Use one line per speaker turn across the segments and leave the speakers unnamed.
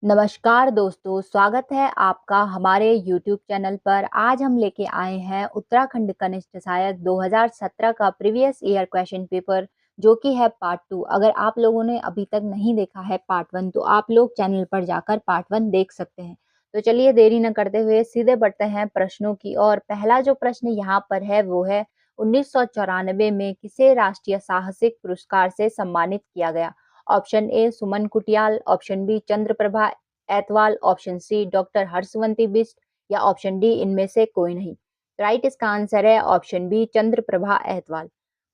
नमस्कार दोस्तों, स्वागत है आपका हमारे YouTube चैनल पर। आज हम लेके आए हैं उत्तराखंड कनिष्ठ सहायक 2017 का प्रीवियस ईयर क्वेश्चन पेपर, जो कि है पार्ट 2। अगर आप लोगों ने अभी तक नहीं देखा है पार्ट 1, तो आप लोग चैनल पर जाकर पार्ट 1 देख सकते हैं। तो चलिए देरी न करते हुए सीधे बढ़ते हैं प्रश्नों की ओर। पहला जो प्रश्न यहाँ पर है वो है 1994 में किसे राष्ट्रीय साहसिक पुरस्कार से सम्मानित किया गया? Option A Suman Kutiyal, option B Chandraprabha Aitwal, option C doctor Harshwanti Bisht या ऑप्शन डी इनमें से कोई नहीं। राइट इसका आंसर है ऑप्शन बी चंद्रप्रभा एतवाल।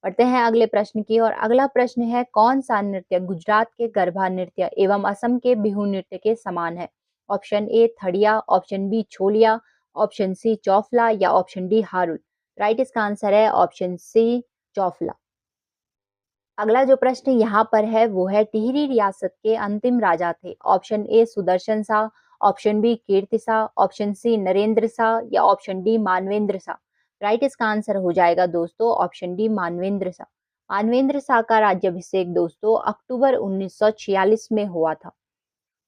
बढ़ते हैं अगले प्रश्न की और अगला प्रश्न है कौन सा नृत्य गुजरात के गरबा नृत्य एवं असम के बिहू नृत्य के समान है? Option A Thadiya, option B Chholiya, option C Chaufla या ऑप्शन डी हारुल। राइट इसका आंसर है ऑप्शन सी चौफला। अगला जो प्रश्न यहाँ पर है वो है टिहरी रियासत के अंतिम राजा थे? Option A Sudarshan Shah, option B Kirti Shah, option C Narendra Shah या option D Manvendra Shah. Right इसका आंसर हो जाएगा दोस्तों ऑप्शन डी मानवेंद्र शाह। मानवेंद्र शाह का राज्याभिषेक दोस्तों अक्टूबर 1946 में हुआ था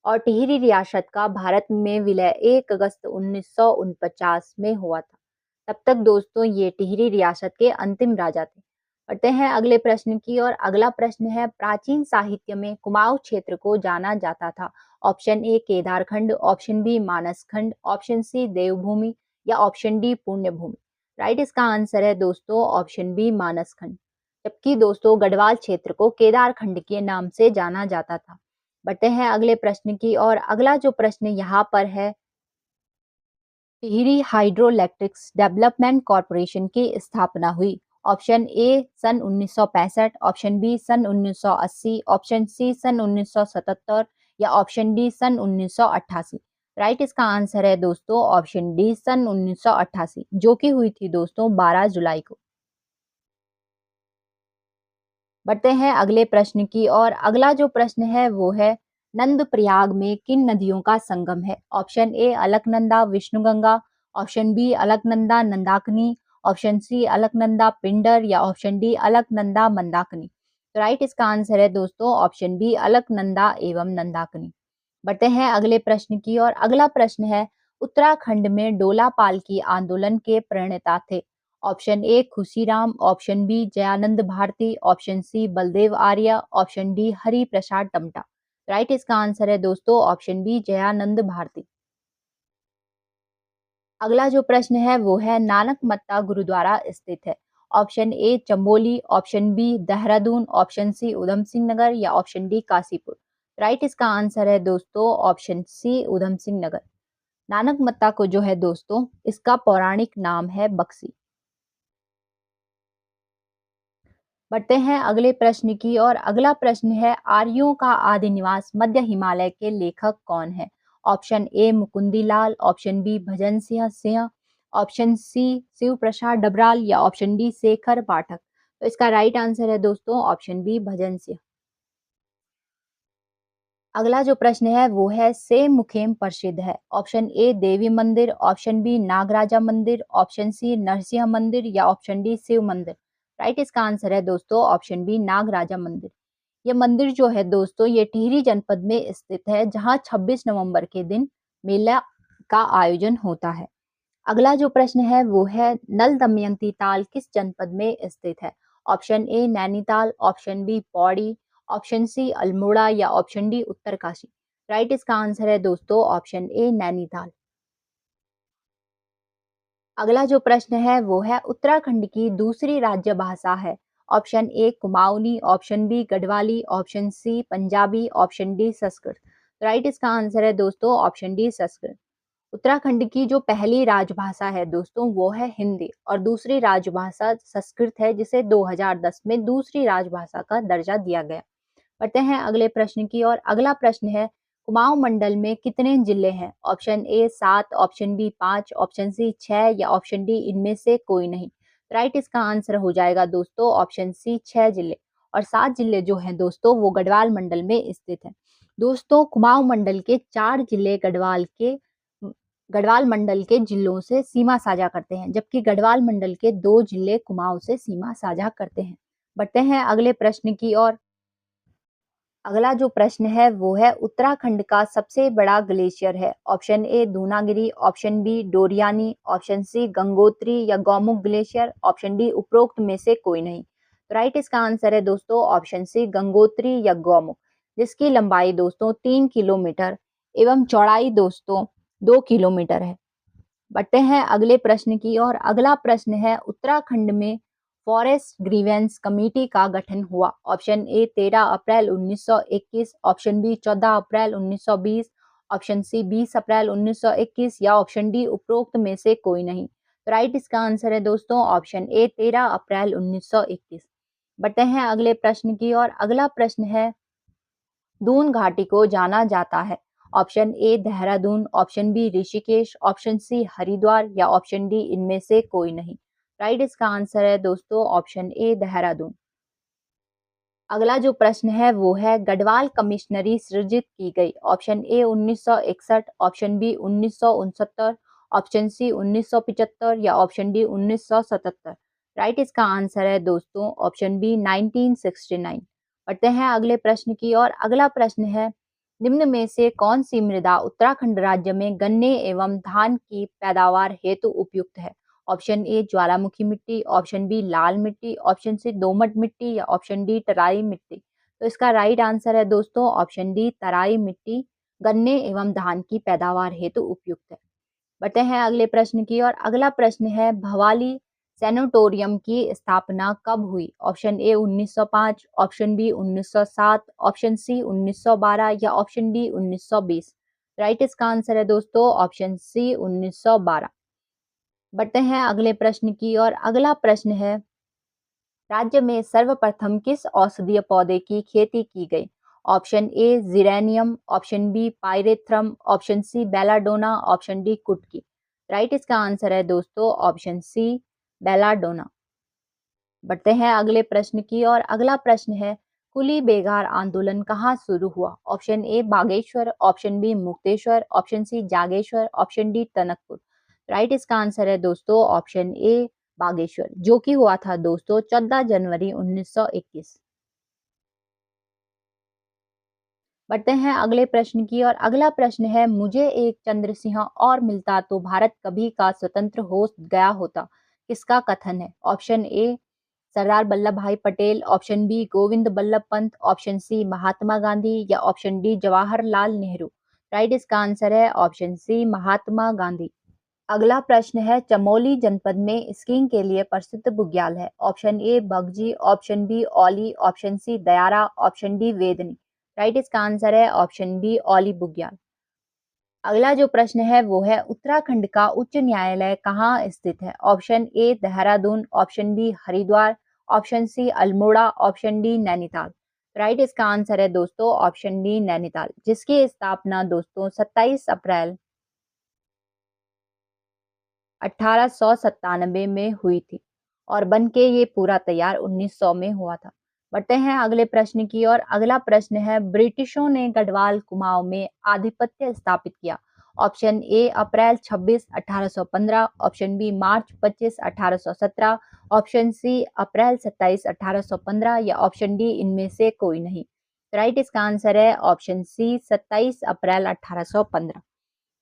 और टिहरी रियासत का भारत में विलय 1 अगस्त 1949 में हुआ था। तब तक दोस्तों ये टिहरी रियासत के अंतिम राजा थे। बढ़ते हैं अगले प्रश्न की और अगला प्रश्न है प्राचीन साहित्य में कुमाऊं क्षेत्र को जाना जाता था? Option A Kedarkhand, option B Manaskhand, option C Devbhoomi या ऑप्शन डी पुण्यभूमि। राइट इसका आंसर है दोस्तों ऑप्शन बी मानसखंड। जबकि दोस्तों गढ़वाल क्षेत्र को केदारखंड के नाम से जाना जाता था। बढ़ते हैं अगले प्रश्न की और अगला जो प्रश्न यहाँ पर है टिहरी हाइड्रोइलेक्ट्रिक्स डेवलपमेंट कॉरपोरेशन की स्थापना हुई? ऑप्शन ए सन 1965, ऑप्शन बी सन 1980, ऑप्शन सी सन 1977 या ऑप्शन डी सन 1988। राइट इसका आंसर है दोस्तों ऑप्शन डी सन 1988, जो कि हुई थी दोस्तों 12 जुलाई को। बढ़ते हैं अगले प्रश्न की और अगला जो प्रश्न है वो है नंदप्रयाग में किन नदियों का संगम है? Option A Alaknanda Vishnuganga, option B Alaknanda Nandakini, option C Alaknanda Pinder या ऑप्शन डी अलकनंदा मंदाकिनी। तो राइट इसका आंसर है दोस्तों ऑप्शन बी अलकनंदा एवं नंदाकिनी। बढ़ते हैं अगले प्रश्न की और अगला प्रश्न है उत्तराखंड में डोला पालकी आंदोलन के प्रणेता थे? Option A Khushiram, option B Jayanand Bharati, option C Baldev Arya, option D Hari Prasad Tamta. Right इसका आंसर है दोस्तों ऑप्शन बी जयानंद भारती। अगला जो प्रश्न है वो है नानक मत्ता गुरुद्वारा स्थित है? Option A Chamoli, option B Dehradun, option C Udham Singh Nagar या ऑप्शन डी काशीपुर। राइट इसका आंसर है दोस्तों ऑप्शन सी उधम सिंह नगर। नानक मत्ता को जो है दोस्तों इसका पौराणिक नाम है बक्सी। बढ़ते हैं अगले प्रश्न की और अगला प्रश्न है आर्यों का आदि निवास मध्य हिमालय के लेखक कौन है? Option A Mukundi Lal, option B Bhajan Singh Singh, option C Shiv Prasad Dabral या ऑप्शन डी शेखर पाठक। तो इसका राइट आंसर है दोस्तों ऑप्शन बी भजन सिंह। अगला जो प्रश्न है वो है से मुखेम प्रसिद्ध है? ऑप्शन ए देवी मंदिर, ऑप्शन बी नागराजा मंदिर, ऑप्शन सी नरसिंह मंदिर या ऑप्शन डी शिव मंदिर। राइट इसका आंसर है दोस्तों ऑप्शन बी नागराजा मंदिर। ये मंदिर जो है दोस्तों ये टिहरी जनपद में स्थित है, जहां 26 नवंबर के दिन मेला का आयोजन होता है। अगला जो प्रश्न है वो है नल दमयंती ताल किस जनपद में स्थित है? Option A Nainital, option B Pauri, option C Almora या ऑप्शन डी उत्तरकाशी। राइट इसका आंसर है दोस्तों ऑप्शन ए नैनीताल। अगला जो प्रश्न है वो है उत्तराखंड की दूसरी राज्य भाषा है? Option A Kumaoni, option B Garhwali, option C Punjabi, option D Sanskrit. Right इसका आंसर है दोस्तों ऑप्शन डी संस्कृत। उत्तराखंड की जो पहली राजभाषा है दोस्तों वो है हिंदी और दूसरी राजभाषा संस्कृत है, जिसे 2010 में दूसरी राजभाषा का दर्जा दिया गया। बढ़ते हैं अगले प्रश्न की और अगला प्रश्न है कुमाऊं मंडल में कितने जिले हैं? Option A 7, option B 5, option C 6 या ऑप्शन डी इनमें से कोई नहीं। राइट इसका आंसर हो जाएगा दोस्तों ऑप्शन सी 6 जिले और 7 जिले जो हैं दोस्तों वो गढ़वाल मंडल में स्थित है। दोस्तों कुमाऊं मंडल के 4 जिले गढ़वाल मंडल के जिलों से सीमा साझा करते हैं, जबकि गढ़वाल मंडल के 2 जिले कुमाऊं से सीमा साझा करते हैं। बढ़ते हैं अगले प्रश्न की और अगला जो प्रश्न है वो है उत्तराखंड का सबसे बड़ा ग्लेशियर है। Option A Dunagiri, option B Doriyani, option C Gangotri या गौमुख ग्लेशियर, ऑप्शन डी उपरोक्त में से कोई नहीं। तो राइट इसका आंसर है दोस्तों ऑप्शन सी गंगोत्री या गौमुख, जिसकी लंबाई दोस्तों 3 किलोमीटर एवं चौड़ाई दोस्तों 2 किलोमीटर है। बढ़ते हैं अगले प्रश्न की ओर। अगला प्रश्न है उत्तराखंड में फॉरेस्ट ग्रीवेंस कमेटी का गठन हुआ। ऑप्शन ए 13 अप्रैल 1921, ऑप्शन बी 14 अप्रैल 1920, ऑप्शन सी 20 अप्रैल 1921 या ऑप्शन डी उपरोक्त में से कोई नहीं। तो राइट इसका आंसर है दोस्तों ऑप्शन ए 13 अप्रैल 1921। बढ़ते हैं अगले प्रश्न की ओर। अगला प्रश्न है दून घाटी को जाना जाता है। Option A Dehradun, option B Rishikesh, option C Haridwar या ऑप्शन डी इनमें से कोई नहीं। राइट इसका आंसर है दोस्तों ऑप्शन ए देहरादून। अगला जो प्रश्न है वो है गढ़वाल कमिश्नरी सृजित की गई। Option A 1961, option B 1969, option C 1975 या ऑप्शन डी 1977। राइट इसका आंसर है दोस्तों ऑप्शन बी 1969। बढ़ते हैं अगले प्रश्न की और अगला प्रश्न है निम्न में से कौन सी मृदा उत्तराखंड राज्य में गन्ने एवं धान की पैदावार हेतु उपयुक्त है। ऑप्शन ए ज्वालामुखी मिट्टी, ऑप्शन बी लाल मिट्टी, ऑप्शन सी दोमट मिट्टी या ऑप्शन डी तराई मिट्टी। तो इसका राइट आंसर है दोस्तों ऑप्शन डी तराई मिट्टी गन्ने एवं धान की पैदावार हेतु उपयुक्त है। बढ़ते हैं अगले प्रश्न की और अगला प्रश्न है भवाली सैनिटोरियम की स्थापना कब हुई। Option A 1905, option B 1907, option C 1912 या ऑप्शन डी 1920। राइट इसका आंसर है दोस्तों ऑप्शन सी 1912। बढ़ते हैं अगले प्रश्न की और अगला प्रश्न है राज्य में सर्वप्रथम किस औषधीय पौधे की खेती की गई। Option A geranium, option B pyrethrum, option C belladonna, option D कुटकी। राइट इसका आंसर है दोस्तों ऑप्शन सी बेलाडोना। बढ़ते हैं अगले प्रश्न की और अगला प्रश्न है कुली बेगार आंदोलन कहाँ शुरू हुआ। Option A Bageshwar, option B Mukteshwar, option C Jageshwar, option D Tanakpur. Right इसका आंसर है दोस्तों ऑप्शन ए बागेश्वर, जो कि हुआ था दोस्तों 14 जनवरी 1921। बढ़ते हैं अगले प्रश्न की और अगला प्रश्न है मुझे एक चंद्रसिंह और मिलता तो भारत कभी का स्वतंत्र हो गया होता, किसका कथन है। ऑप्शन ए Sardar Vallabh Bhai Patel, option B Govind Ballabh Pant, option C Mahatma Gandhi या option D Jawaharlal Nehru. Right इसका आंसर है ऑप्शन सी महात्मा गांधी। अगला प्रश्न है चमोली जनपद में स्कीइंग के लिए प्रसिद्ध बुग्याल है। Option A Bagji, option B Auli, option C Dayara, option D Vedni. Right इसका आंसर है ऑप्शन बी औली बुग्याल। अगला जो प्रश्न है वो है उत्तराखंड का उच्च न्यायालय कहाँ स्थित है। Option A Dehradun, option B Haridwar, option C Almora, option D Nainital. Right इसका आंसर है दोस्तों ऑप्शन डी नैनीताल, जिसकी स्थापना दोस्तों 27 अप्रैल 1897 में हुई थी और बन के ये पूरा तैयार 1900 में हुआ था। बढ़ते हैं अगले प्रश्न की और अगला प्रश्न है ब्रिटिशों ने गढ़वाल कुमाऊं में आधिपत्य स्थापित किया। Option A April 26 1815, option B March 25 1817, option C April 27 1815 या ऑप्शन डी इनमें से कोई नहीं। राइट इसका आंसर है ऑप्शन सी 27 अप्रैल 1815।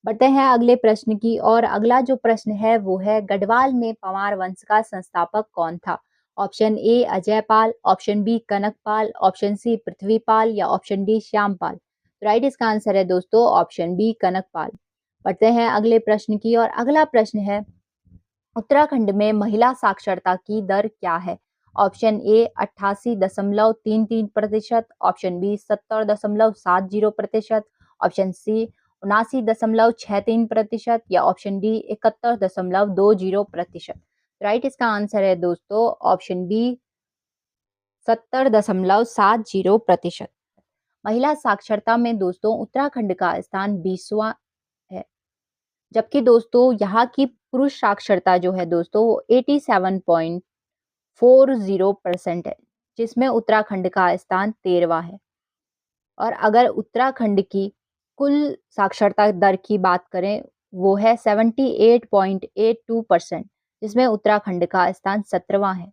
बढ़ते हैं अगले प्रश्न की और अगला जो प्रश्न है वो है गढ़वाल में पंवार वंश का संस्थापक कौन था। Option A Ajaypal, option B Kanakpal, option C Prithvipal या ऑप्शन डी श्यामपाल। राइट इसका आंसर है दोस्तों ऑप्शन बी कनकपाल। बढ़ते हैं अगले प्रश्न की और अगला प्रश्न है उत्तराखंड में महिला साक्षरता की दर क्या है। Option A 88.33%, option B 70.70%, option C 79.63% या ऑप्शन डी 71.20%। राइट इसका आंसर है दोस्तों ऑप्शन बी 70.70%। महिला साक्षरता में दोस्तों उत्तराखंड का स्थान 20वां है, जबकि दोस्तों यहाँ की पुरुष साक्षरता जो है दोस्तों वो 87.40% है, जिसमें उत्तराखंड का स्थान 13वां है। और अगर उत्तराखंड की कुल साक्षरता दर की बात करें वो है 78.82%, जिसमें उत्तराखंड का स्थान 17वां है।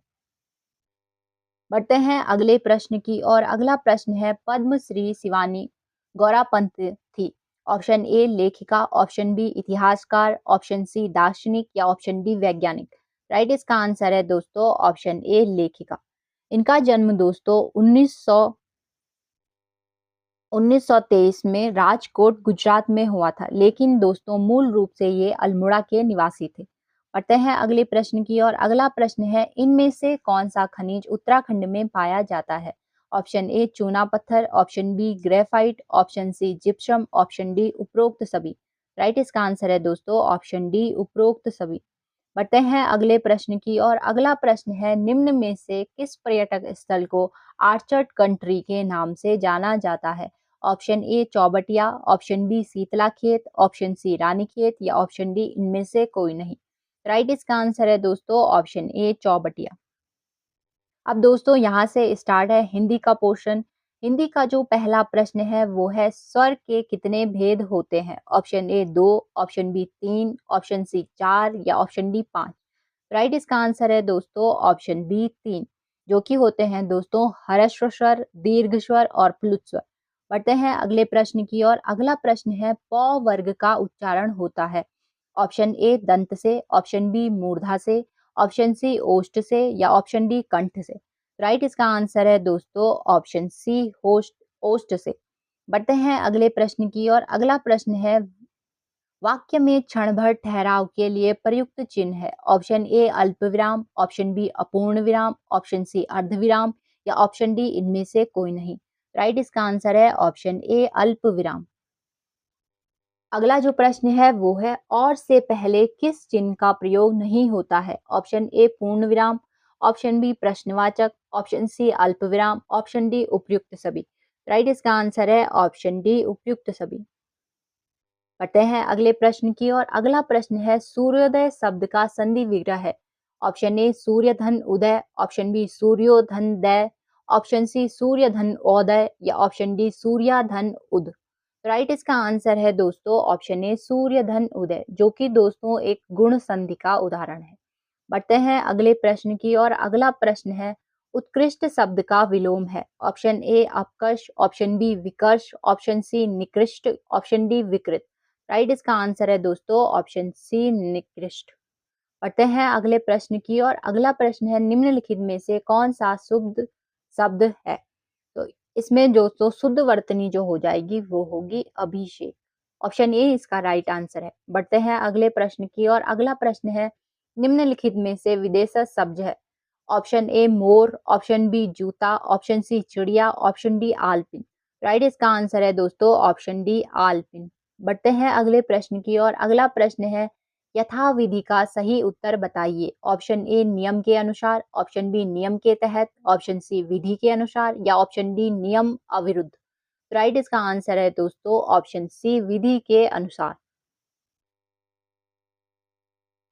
बढ़ते हैं अगले प्रश्न की और अगला प्रश्न है पद्मश्री शिवानी गौरापंत थी। ऑप्शन ए लेखिका, ऑप्शन बी इतिहासकार, ऑप्शन सी दार्शनिक या ऑप्शन डी वैज्ञानिक। राइट, इसका आंसर है दोस्तों ऑप्शन ए लेखिका। इनका जन्म दोस्तों 1923 में राजकोट गुजरात में हुआ था, लेकिन दोस्तों मूल रूप से ये अल्मोड़ा के निवासी थे। पढ़ते हैं अगले प्रश्न की और अगला प्रश्न है इनमें से कौन सा खनिज उत्तराखंड में पाया जाता है। ऑप्शन ए चूना पत्थर, option B graphite, option C gypsum, option D उपरोक्त सभी। राइट, इसका आंसर है दोस्तों ऑप्शन डी उपरोक्त सभी। बढ़ते हैं अगले प्रश्न की और अगला प्रश्न है निम्न में से किस पर्यटक स्थल को आर्चर्ड कंट्री के नाम से जाना जाता है। Option A Chaubatia, option B Shitla Khet, option सी रानीखेत या ऑप्शन डी इनमें से कोई नहीं। राइट, इसका आंसर है दोस्तों ऑप्शन ए चौबटिया। अब दोस्तों यहाँ से स्टार्ट है हिंदी का पोर्शन। हिंदी का जो पहला प्रश्न है वो है स्वर के कितने भेद होते हैं। Option A 2, option B 3, option C 4 या ऑप्शन डी 5। राइट, इसका आंसर है दोस्तों ऑप्शन बी 3, जो कि होते हैं दोस्तों ह्रस्व स्वर, दीर्घ स्वर और प्लुत स्वर। बढ़ते हैं अगले प्रश्न की और अगला प्रश्न है प वर्ग का उच्चारण होता है। ऑप्शन ए दंत से, ऑप्शन बी मूर्धा से, ऑप्शन सी ओष्ठ से या ऑप्शन डी कंठ से। राइट, इसका आंसर है दोस्तों ऑप्शन सी होस्ट ओष्ठ से। बढ़ते हैं अगले प्रश्न की और अगला प्रश्न है वाक्य में क्षण भर ठहराव के लिए प्रयुक्त चिन्ह है। ऑप्शन ए अल्प विराम, ऑप्शन बी अपूर्ण विराम, ऑप्शन सी अर्ध विराम या ऑप्शन डी इनमें से कोई नहीं। राइट, इसका आंसर है ऑप्शन ए अल्प विराम। अगला जो प्रश्न है वो है और से पहले किस चिन्ह का प्रयोग नहीं होता है। ऑप्शन ए पूर्ण विराम, ऑप्शन बी प्रश्नवाचक, ऑप्शन सी अल्प विराम, ऑप्शन डी उपयुक्त सभी। राइट, इसका आंसर है ऑप्शन डी उपयुक्त सभी। बढ़ते हैं अगले प्रश्न की और अगला प्रश्न है सूर्योदय शब्द का संधि विग्रह है। ऑप्शन ए सूर्य धन उदय, ऑप्शन बी सूर्योधन दय, ऑप्शन सी सूर्य धन उदय या ऑप्शन डी सूर्या धन उद। राइट, इसका आंसर है दोस्तों ऑप्शन ए सूर्य धन उदय, जो कि दोस्तों एक गुण संधि का उदाहरण है। बढ़ते हैं अगले प्रश्न की और अगला प्रश्न है उत्कृष्ट शब्द का विलोम है। ऑप्शन ए अपकर्ष, ऑप्शन बी विकर्ष, ऑप्शन सी निकृष्ट, ऑप्शन डी विकृत। राइट, इसका आंसर है दोस्तों ऑप्शन सी निकृष्ट। बढ़ते हैं अगले प्रश्न की और अगला प्रश्न है निम्नलिखित में से कौन सा शुद्ध शब्द है। तो इसमें दोस्तों शुद्ध वर्तनी जो हो जाएगी वो होगी अभिषेक। ऑप्शन ए इसका राइट आंसर है। बढ़ते हैं अगले प्रश्न की और अगला प्रश्न है निम्नलिखित में से विदेशज शब्द है। ऑप्शन ए मोर, ऑप्शन बी जूता, ऑप्शन सी चिड़िया, ऑप्शन डी आलपिन। राइट, इसका आंसर है दोस्तों ऑप्शन डी आलपिन। बढ़ते हैं अगले प्रश्न की और अगला प्रश्न है यथाविधि का सही उत्तर बताइए। ऑप्शन ए नियम के अनुसार, ऑप्शन बी नियम के तहत, ऑप्शन सी विधि के अनुसार या ऑप्शन डी नियम अविरुद्ध। राइट, इसका आंसर है दोस्तों ऑप्शन सी विधि के अनुसार।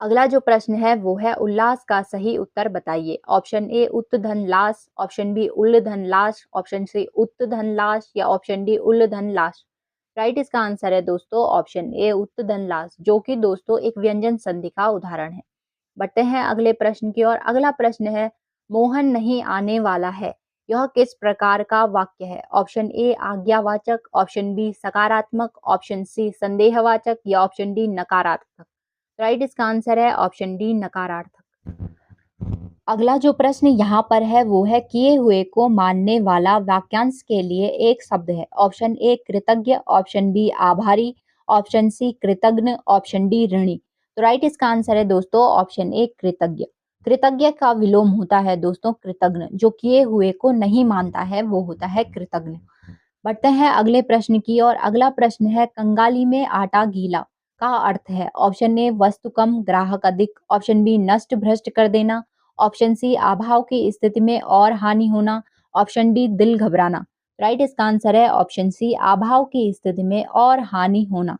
अगला जो प्रश्न है वो है उल्लास का सही उत्तर बताइए। ऑप्शन ए उत्तधन लाश, ऑप्शन बी उल्लधन लाश, ऑप्शन सी उत्तधन लाश या ऑप्शन डी उल्लधन लाश। राइट, इसका आंसर है दोस्तों ऑप्शन ए उत्तधन लाश, जो कि दोस्तों एक व्यंजन संधि का उदाहरण है। बढ़ते हैं अगले प्रश्न की और अगला प्रश्न है मोहन नहीं आने वाला है, यह किस प्रकार का वाक्य है। ऑप्शन ए आज्ञावाचक, ऑप्शन बी सकारात्मक, ऑप्शन सी संदेहवाचक या ऑप्शन डी नकारात्मक। राइट, इसका आंसर है ऑप्शन डी नकारात्मक। अगला जो प्रश्न यहाँ पर है वो है किए हुए को मानने वाला वाक्यांश के लिए एक शब्द है। ऑप्शन ए कृतज्ञ, ऑप्शन बी आभारी, ऑप्शन सी कृतज्ञ, ऑप्शन डी ऋणी। तो राइट, इसका आंसर है दोस्तों ऑप्शन ए कृतज्ञ। कृतज्ञ का विलोम होता है दोस्तों कृतज्ञ, जो किए हुए को नहीं मानता है वो होता है कृतज्ञ। बढ़ते हैं अगले प्रश्न की और अगला प्रश्न है कंगाली में आटा गीला का अर्थ है। ऑप्शन ए वस्तु कम ग्राहक अधिक, ऑप्शन बी नष्ट भ्रष्ट कर देना, ऑप्शन सी अभाव की स्थिति में और हानि होना, ऑप्शन डी दिल घबराना। राइट, इसका आंसर है ऑप्शन सी अभाव की स्थिति में और हानि होना।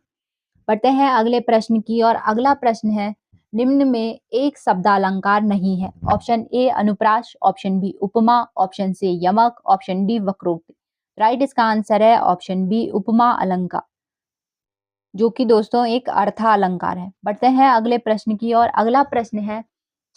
बढ़ते हैं अगले प्रश्न की और अगला प्रश्न है निम्न में एक शब्दालंकार नहीं है। ऑप्शन ए अनुप्रास, ऑप्शन बी उपमा, ऑप्शन सी यमक, ऑप्शन डी वक्रोक्ति। राइट, इसका आंसर है ऑप्शन बी उपमा अलंकार, जो कि दोस्तों एक अर्था अलंकार है। बढ़ते हैं अगले प्रश्न की और अगला प्रश्न है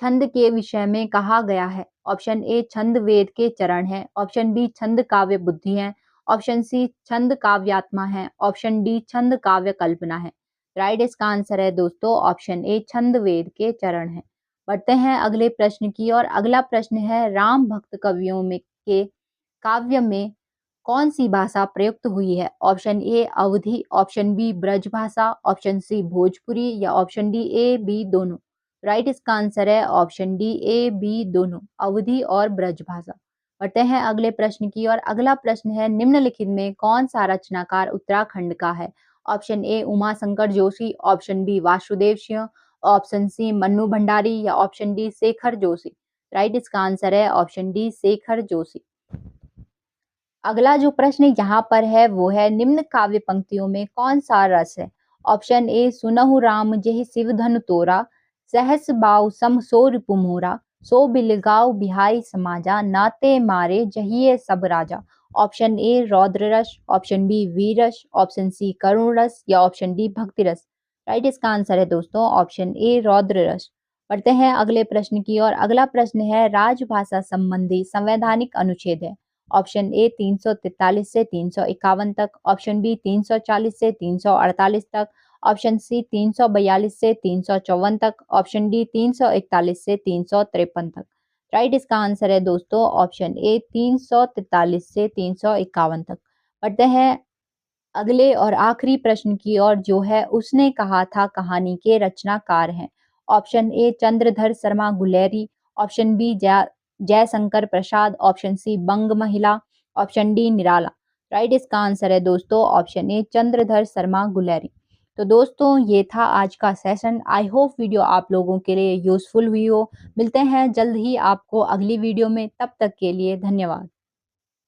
छंद के विषय में कहा गया है। ऑप्शन ए छंद वेद के चरण है, ऑप्शन बी छंद काव्य बुद्धि है, ऑप्शन सी छंद काव्यात्मा है, ऑप्शन डी छंद काव्य कल्पना है। राइट इसका आंसर है दोस्तों ऑप्शन ए छंद वेद के चरण है। बढ़ते हैं अगले प्रश्न की ओर। अगला प्रश्न है राम भक्त कवियों में के काव्य में कौन सी भाषा प्रयुक्त हुई है? Option A Awadhi, option B Braj Bhasha, option C Bhojpuri या ऑप्शन डी ए बी दोनों। राइट इसका आंसर है ऑप्शन डी ए बी दोनों, अवधी और ब्रज भाषा। बढ़ते हैं अगले प्रश्न की और अगला प्रश्न है निम्नलिखित में कौन सा रचनाकार उत्तराखंड का है? Option A Uma Shankar Joshi, option B Vasudev Singh, option C Mannu Bhandari या option D Shekhar Joshi. Right इसका आंसर है ऑप्शन डी शेखर जोशी। अगला जो प्रश्न यहाँ पर है वो है निम्न काव्य पंक्तियों में कौन सा रस है? ऑप्शन ए सुनहु राम जेहि शिव धनु तोरा, सहस बाऊ सम सो रिपु मोरा, सो बिलगाओ बिहाई समाजा, नाते मारे जहिए सब राजा। ऑप्शन ए रौद्र रस, ऑप्शन बी वीर रस, ऑप्शन सी करुण रस या ऑप्शन डी भक्ति रस। राइट इसका आंसर है दोस्तों ऑप्शन ए रौद्र रस। बढ़ते हैं अगले प्रश्न की और अगला प्रश्न है राजभाषा संबंधी संवैधानिक अनुच्छेद है। ऑप्शन ए 343 से 351 तक, ऑप्शन बी 340 से 348 तक, ऑप्शन सी 342 से 354 तक, ऑप्शन डी 341 से 353 तक। राइट इसका आंसर है दोस्तों ऑप्शन ए 343 से 351 तक। बढ़ते हैं अगले और आखिरी प्रश्न की ओर जो है उसने कहा था कहानी के रचनाकार हैं। Option A Chandradhar Sharma Guleri, option B Jaishankar Prasad, option C Bang Mahila, option D Nirala. Right इसका आंसर है दोस्तों ऑप्शन ए चंद्रधर शर्मा गुलेरी। तो दोस्तों ये था आज का सेशन। आई होप वीडियो आप लोगों के लिए यूजफुल हुई हो। मिलते हैं जल्द ही आपको अगली वीडियो में, तब तक के लिए धन्यवाद।